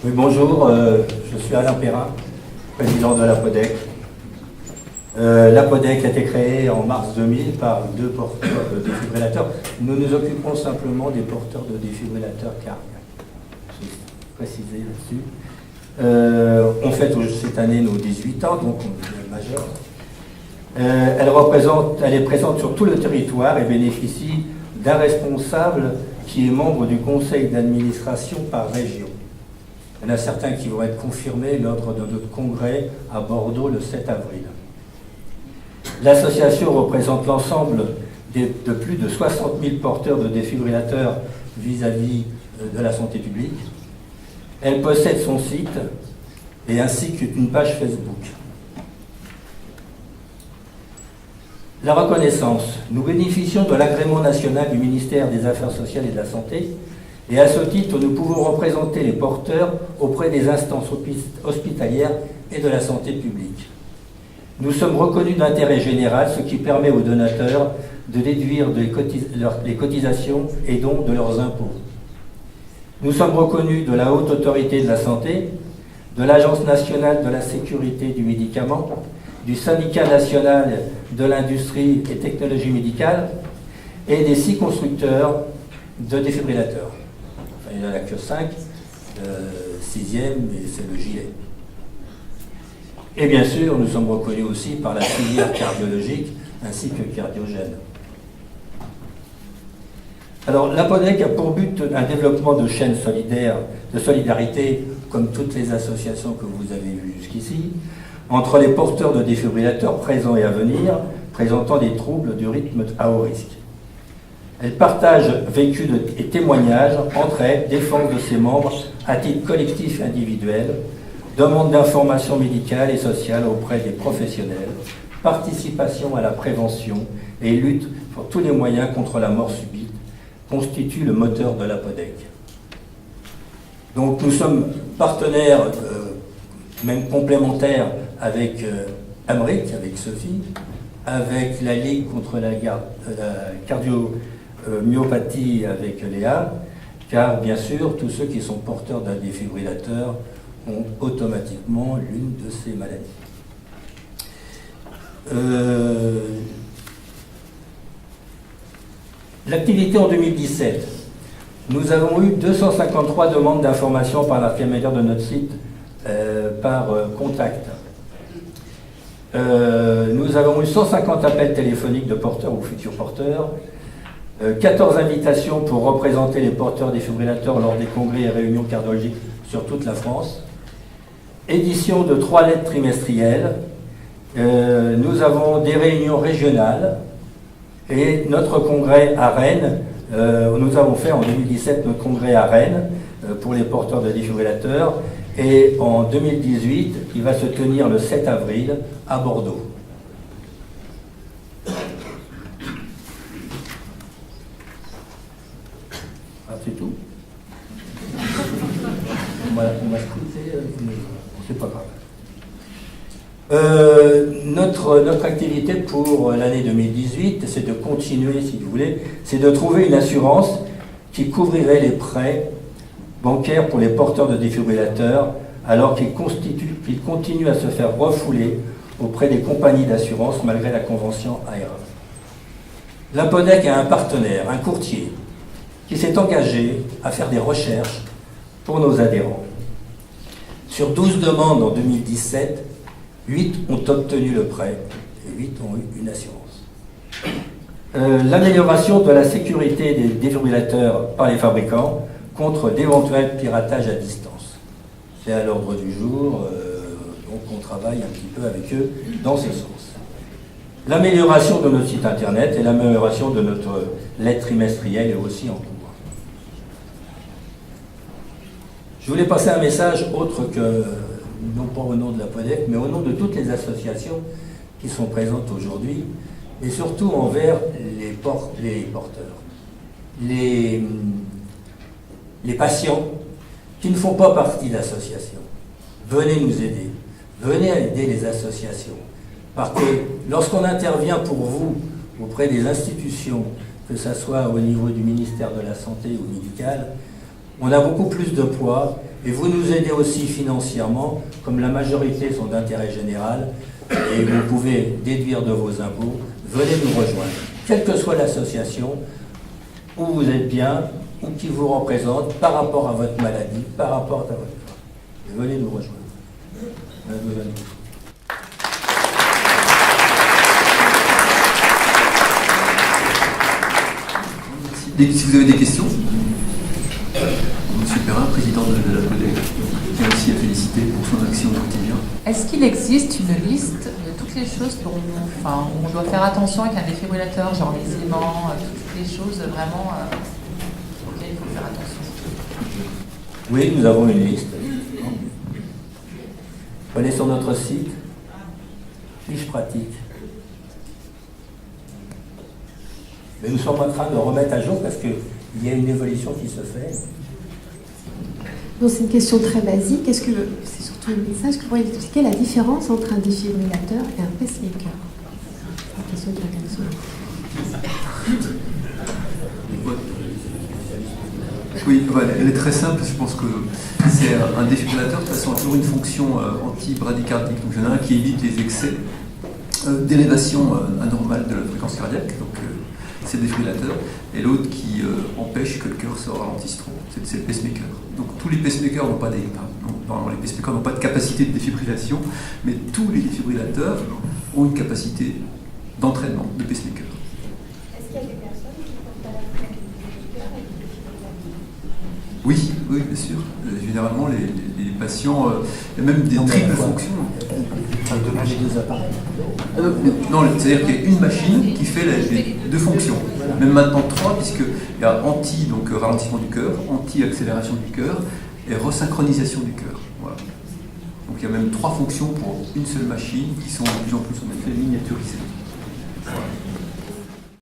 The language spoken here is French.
Oui, bonjour, je suis Alain Perrin, président de l'APODEC. L'APODEC a été créée en mars 2000 par 2 porteurs de défibrillateurs. Nous nous occupons simplement des porteurs de défibrillateurs cardiaques. Je vais préciser là-dessus. On fête cette année nos 18 ans, donc on est majeur. Elle est présente sur tout le territoire et bénéficie d'un responsable qui est membre du conseil d'administration par région. Il y en a certains qui vont être confirmés lors de notre congrès à Bordeaux le 7 avril. L'association représente l'ensemble de plus de 60 000 porteurs de défibrillateurs vis-à-vis de la santé publique. Elle possède son site et ainsi qu'une page Facebook. La reconnaissance. Nous bénéficions de l'agrément national du ministère des Affaires sociales et de la Santé, et à ce titre, nous pouvons représenter les porteurs auprès des instances hospitalières et de la santé publique. Nous sommes reconnus d'intérêt général, ce qui permet aux donateurs de déduire les cotisations et dons de leurs impôts. Nous sommes reconnus de la Haute Autorité de la Santé, de l'Agence nationale de la sécurité du médicament, du Syndicat national de l'industrie et technologie médicale et des 6 constructeurs de défibrillateurs. Enfin, il n'y en a que 5, 6e, et c'est le gilet. Et bien sûr, nous sommes reconnus aussi par la filière cardiologique ainsi que cardiogène. Alors, l'APODEC a pour but un développement de chaînes solidaires, de solidarité, comme toutes les associations que vous avez vues jusqu'ici, entre les porteurs de défibrillateurs présents et à venir, présentant des troubles du rythme à haut risque. Elle partage vécus et témoignages, entraide, défense de ses membres à titre collectif et individuel, demande d'informations médicales et sociales auprès des professionnels, participation à la prévention et lutte pour tous les moyens contre la mort subite constitue le moteur de l'APODEC. Donc nous sommes partenaires, même complémentaires, avec Amric, avec Sophie, avec la Ligue contre la cardiomyopathie avec Léa, car bien sûr, tous ceux qui sont porteurs d'un défibrillateur ont automatiquement l'une de ces maladies. L'activité en 2017. Nous avons eu 253 demandes d'information par l'intermédiaire de notre site par contact. Nous avons eu 150 appels téléphoniques de porteurs ou futurs porteurs, 14 invitations pour représenter les porteurs défibrillateurs lors des congrès et réunions cardiologiques sur toute la France, édition de 3 lettres trimestrielles, nous avons des réunions régionales et notre congrès à Rennes, nous avons fait en 2017 notre congrès à Rennes pour les porteurs de défibrillateurs. Et en 2018, il va se tenir le 7 avril à Bordeaux. Ah, c'est tout. On m'a écouté, c'est pas grave. Notre activité pour l'année 2018, c'est de continuer, si vous voulez, c'est de trouver une assurance qui couvrirait les prêts bancaires pour les porteurs de défibrillateurs, alors qu'ils continuent à se faire refouler auprès des compagnies d'assurance malgré la convention AERA. L'APODEC a un partenaire, un courtier, qui s'est engagé à faire des recherches pour nos adhérents. Sur 12 demandes en 2017, 8 ont obtenu le prêt et 8 ont eu une assurance. L'amélioration de la sécurité des défibrillateurs par les fabricants contre d'éventuels piratages à distance. C'est à l'ordre du jour, donc on travaille un petit peu avec eux dans ce sens. L'amélioration de notre site internet et l'amélioration de notre lettre trimestrielle est aussi en cours. Je voulais passer un message autre que, non pas au nom de l'APODEC, mais au nom de toutes les associations qui sont présentes aujourd'hui, et surtout envers les porteurs, les patients qui ne font pas partie d'associations. Venez nous aider. Venez aider les associations. Parce que lorsqu'on intervient pour vous auprès des institutions, que ce soit au niveau du ministère de la Santé ou médical, on a beaucoup plus de poids Et vous nous aidez aussi financièrement, comme la majorité sont d'intérêt général, et vous pouvez déduire de vos impôts. Venez nous rejoindre. Quelle que soit l'association, où vous êtes bien, ou qui vous représente, par rapport à votre maladie, par rapport à votre corps. Venez nous rejoindre. Si vous avez des questions, M. Perrin, président de la CODEC, tient aussi à féliciter pour son action au quotidien. Est-ce qu'il existe une liste de toutes les choses dont on doit faire attention avec un défibrillateur, genre les aimants, toutes les choses vraiment auxquelles il faut faire attention? Oui, nous avons une liste. Allez sur notre site, fiche pratique. Mais nous sommes en train de remettre à jour parce qu'il y a une évolution qui se fait. Donc c'est une question très basique. Est-ce que c'est surtout un message? Est-ce que vous pourriez expliquer la différence entre un défibrillateur et un pacemaker? C'est une question qui est Oui, elle est très simple. Je pense que c'est un défibrillateur. De toute façon, a toujours une fonction anti-bradycardique. Donc, il y en a un qui évite les excès d'élévation anormale de la fréquence cardiaque. Donc, c'est le défibrillateur. Et l'autre qui empêche que le cœur se ralentisse trop. C'est le pacemaker. Donc, tous les pacemakers n'ont pas les pacemakers n'ont pas de capacité de défibrillation, mais tous les défibrillateurs ont une capacité d'entraînement de pacemaker. Est-ce qu'il y a des personnes qui portent à la fois du cœur et du défibrillateur? Oui, bien sûr. Généralement, les patients, il y a même des triples fonctions. J'ai deux appareils. Non, c'est-à-dire qu'il y a une machine qui fait les deux fonctions. Même maintenant 3, puisqu'il y a donc ralentissement du cœur, anti-accélération du cœur et resynchronisation du cœur. Voilà. Donc il y a même 3 fonctions pour une seule machine qui sont de plus en plus en effet miniaturisées.